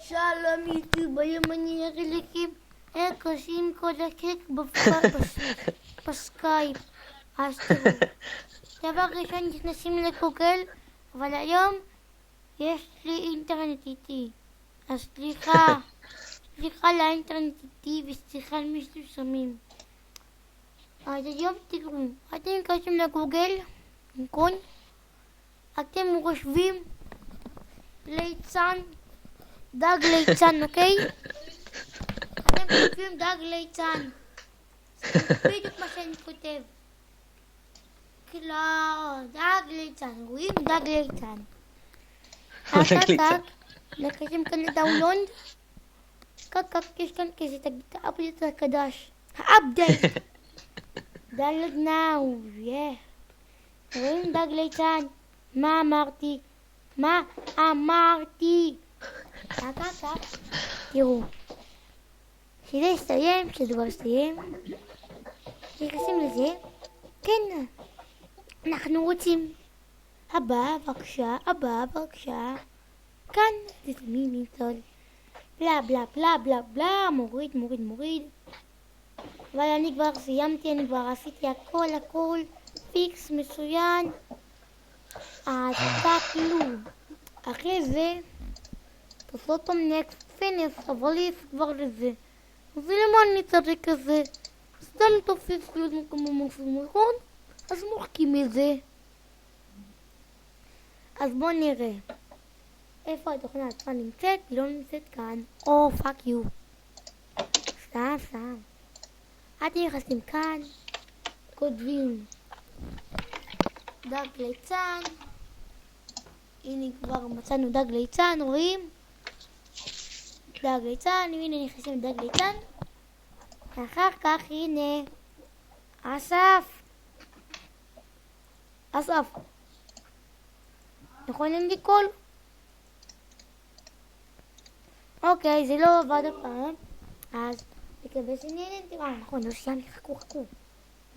שלום יוטיוב, היום אני אראה לכם איך עושים קודקק בסקייפ. אז תראו, דבר ראשון נכנסים לגוגל, אבל היום יש לי אינטרנט איתי. אז סליחה לאינטרנט איתי וסליחה על משתמשים. אז היום תראו, אתם נכנסים לגוגל, נכון? אתם חושבים ליצן, דג ליצן, אוקיי? אתם כותבים דג ליצן. זה בדיוק מה שאני כותב. לא, דג ליצן, רואים? דג ליצן. אחר כך, נכנסים כאן לדאונלוד. כך, יש כאן כזה, תגיד את האפדייט החדש. האפדייט! דאונלוד נאו, רואים? דג ליצן. מה אמרתי? אחר כך, תראו. כשזה יסתיים, כשדבר יסתיים, נכנסים לזה. כן, אנחנו רוצים. הבא, בבקשה. כאן, תשמים למצוא. בלה, בלה, מוריד. אבל אני כבר סיימתי, אני כבר עשיתי הכל, פיקס, מצוין. אז תקלו. אחרי זה, תעשו פעם נקסט פינס, אבל יש כבר לזה. ולמה אני צריך כזה? סתם תופס להיות כמו משהו נכון? אז מוחקים את זה. אז בואו נראה. איפה התוכנה עצמה נמצאת? היא לא נמצאת כאן. או, פאק יו. סתם. אתם נכנסים כאן, כותבים דג ליצן. הנה כבר מצאנו דג ליצן, רואים? דג ליצן, הנה נכנסים דג ליצן. אחר כך הנה אסף. יכולים לקרוא? אוקיי, זה לא עבד הפעם. אז נקווה שנהנתם. נכון, לא סיימתי, חכו.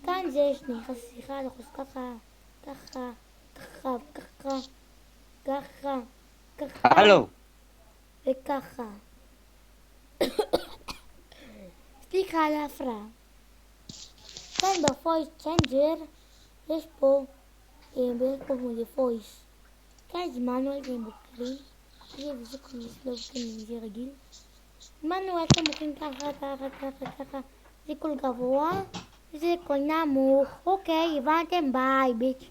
כאן זה נכנס, סליחה, לחוץ ככה. הלו. וככה. סליחה על ההפרעה. כאן בפויס צ'נג'ר יש פה מולי פויס. כאן זה מנואל והם בוקרים. זה זה רגיל. מנואל אתם בוקרים ככה. זה כל גבוה. זה כל נמוך. אוקיי, הבנתם? ביי ביץ'.